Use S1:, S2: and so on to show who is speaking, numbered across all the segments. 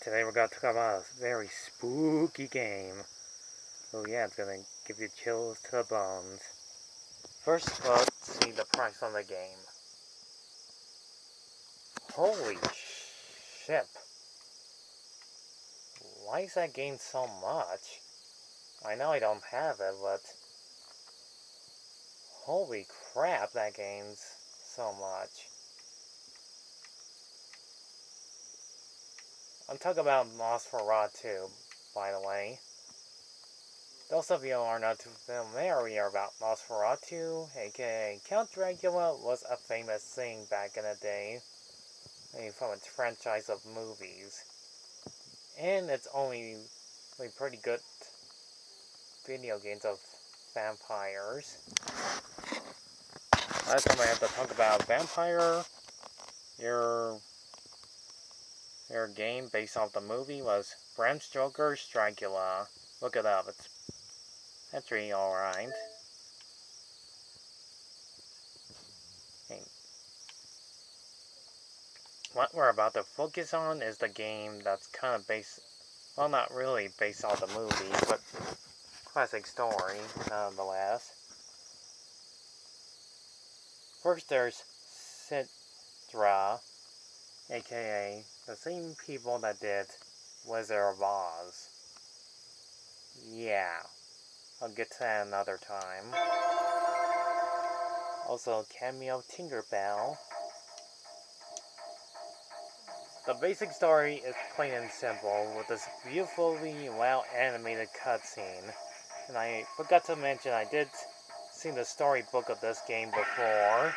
S1: Today we're going to talk about a very spooky game. Oh yeah, it's going to give you chills to the bones. First, let's see the price on the game. Holy shit. Why is that game so much? I know I don't have it, but holy crap, that game's so much. I'm talking about nosferatu, by the way. Those of you who are not too familiar about nosferatu, aka Count Dracula, was a famous thing back in the day, from a franchise of movies. And it's only pretty good video games of vampires. Last time I had to talk about vampire, your game based off the movie was Bram Stoker's Dracula. Look it up, that's really alright. What we're about to focus on is the game that's kind of based, well, not really based off the movie, but classic story, nonetheless. First there's Citra, aka the same people that did Wizard of Oz. Yeah, I'll get to that another time. Also, cameo Tinkerbell. The basic story is plain and simple, with this beautifully well-animated cutscene. And I forgot to mention, I did see the storybook of this game before,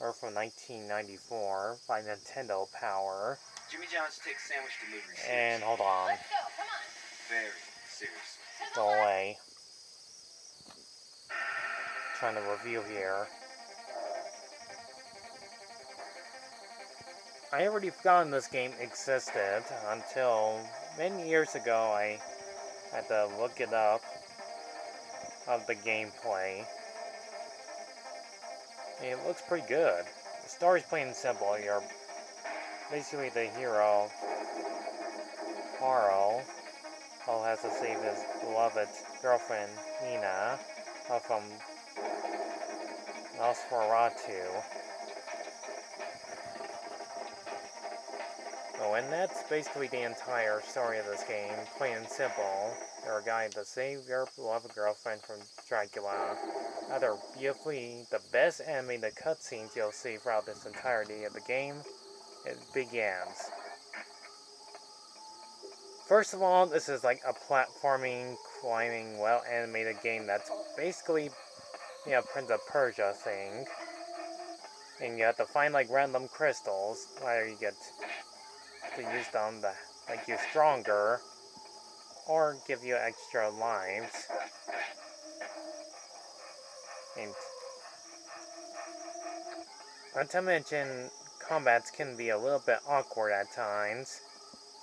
S1: or from 1994, by Nintendo Power.
S2: Jimmy John's takes sandwich delivery seriously.
S1: And hold on.
S3: Let's go, come on.
S2: Very seriously.
S1: Go away. Trying to review here. I already forgotten this game existed until many years ago I had to look it up of the gameplay. And it looks pretty good. The story's plain and simple. You're basically the hero, Carl, who has to save his beloved girlfriend, Nina, from nosferatu. Oh, and that's basically the entire story of this game, plain and simple. You're a guy to save your beloved girlfriend from Dracula. Other beautifully, the best animated cutscenes you'll see throughout this entirety of the game. It begins. First of all, this is like a platforming, climbing, well-animated game that's basically, Prince of Persia thing. And you have to find like random crystals, whether you get to use them to make you stronger or give you extra lives. And not to mention, combats can be a little bit awkward at times.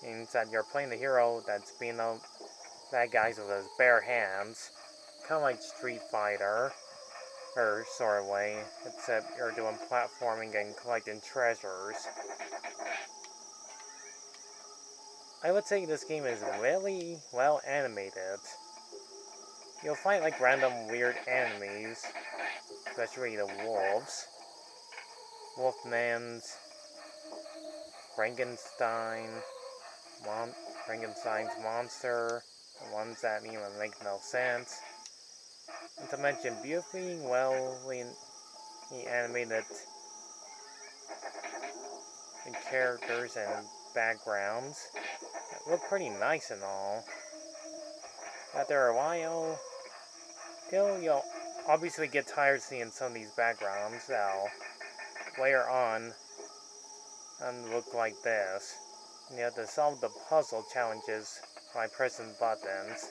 S1: Means that you're playing the hero that's beating up bad guys with his bare hands, kind of like Street Fighter, or sort of way, except you're doing platforming and collecting treasures. I would say this game is really well animated. You'll find like random weird enemies, especially the wolves, Wolfmans, Frankenstein's monster, the ones that even make no sense. And to mention beautifully well animated characters and backgrounds that look pretty nice and all. After a while, you'll obviously get tired seeing some of these backgrounds that'll later on and look like this. And you have to solve the puzzle challenges by pressing buttons.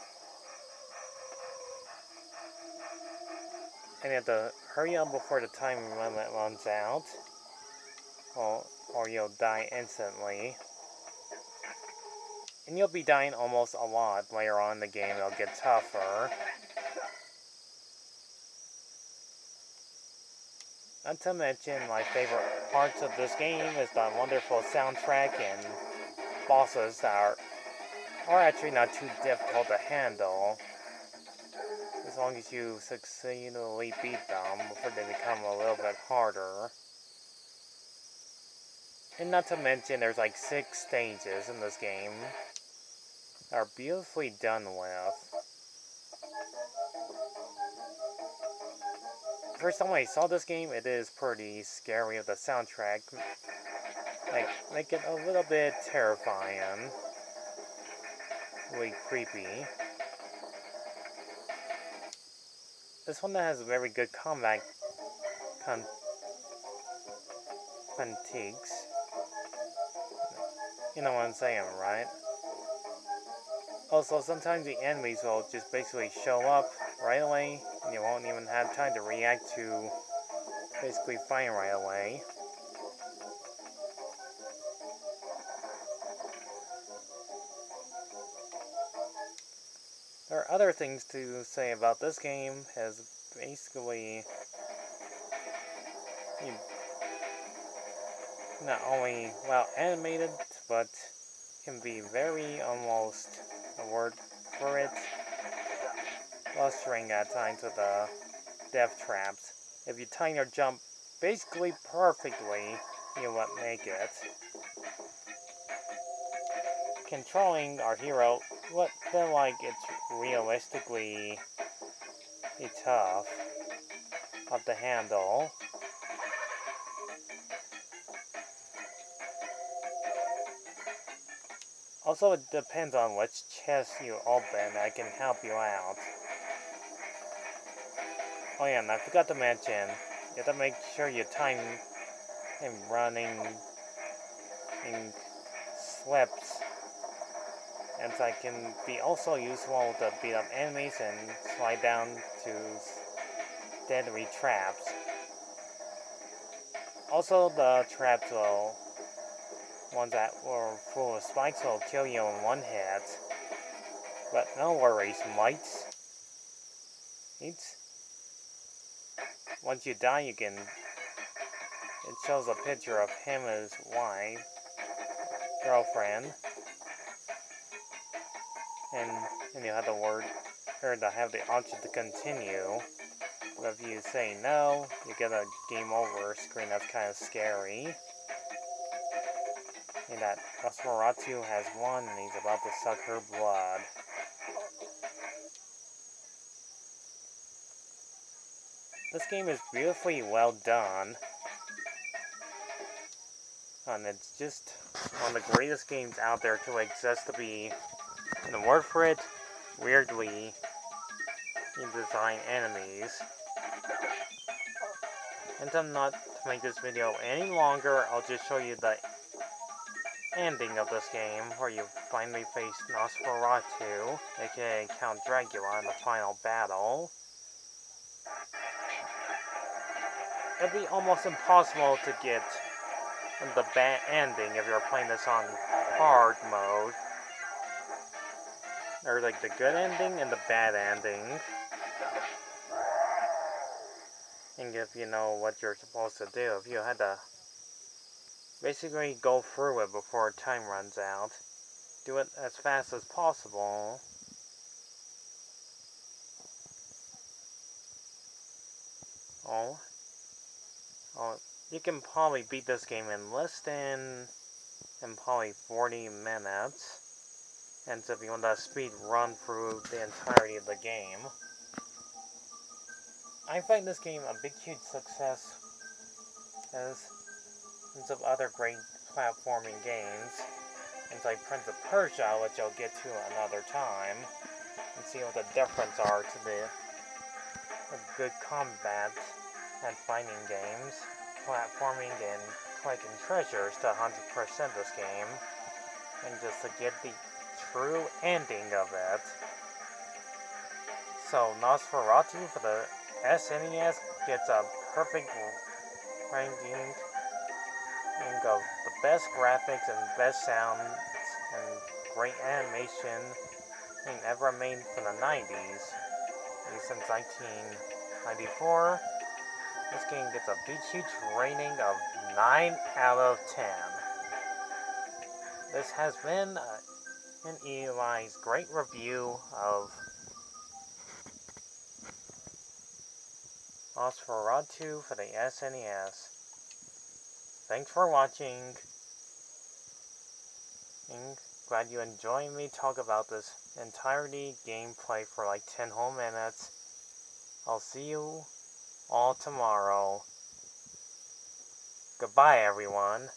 S1: And you have to hurry up before the time limit runs out, or you'll die instantly. And you'll be dying almost a lot later on in the game. It'll get tougher. Not to mention, my favorite parts of this game is the wonderful soundtrack and bosses that are actually not too difficult to handle, as long as you successfully beat them before they become a little bit harder. And not to mention, there's like 6 stages in this game that are beautifully done with. First time I saw this game, it is pretty scary with the soundtrack. Like, make it a little bit terrifying. Really creepy. This one has very good combat fatigues. You know what I'm saying, right? Also, sometimes the enemies will just basically show up right away, and you won't even have time to react to basically fighting right away. There are other things to say about this game, as basically not only well animated, but can be very almost a word for it, blustering at times with the death traps. If you time your jump basically perfectly, you won't make it. Controlling our hero would feel like it's realistically tough to handle. Also, it depends on which chest you open that can help you out. Oh yeah, and I forgot to mention, you have to make sure you time and running in slips. And so it can be also useful to beat up enemies and slide down to deadly traps. Also, the traps will, ones that were full of spikes, will kill you in one hit. But no worries, mates. Once you die, you can. It shows a picture of him and his wife, girlfriend, and you have the word, or to have the option to continue. But if you say no, you get a game over screen that's kind of scary. And that nosferatu has won and he's about to suck her blood. This game is beautifully well done. And it's just one of the greatest games out there to exist, to be, in the word for it, weirdly designed enemies. And to not make this video any longer, I'll just show you the ending of this game, where you finally face Nosferatu, aka Count Dracula, in the final battle. It'd be almost impossible to get the bad ending if you're playing this on hard mode. Or like the good ending and the bad ending. And if you know what you're supposed to do, if you had to basically go through it before time runs out, do it as fast as possible. Oh, you can probably beat this game in less than probably 40 minutes. And so if you want to speed run through the entirety of the game, I find this game a big huge success, as of other great platforming games. It's like Prince of Persia, which I'll get to another time, and see what the difference are to the good combat and fighting games, platforming and collecting treasures to 100% this game, and just to get the true ending of it. So Nosferatu for the SNES gets a perfect ranking of the best graphics and best sounds and great animation ever made from the 90s. Since 1994, this game gets a big huge rating of 9 out of 10. this has been an Eli's great review of Nosferatu for the SNES. Thanks for watching. And glad you enjoyed me talk about this entirety gameplay for like 10 whole minutes. I'll see you all tomorrow. Goodbye, everyone.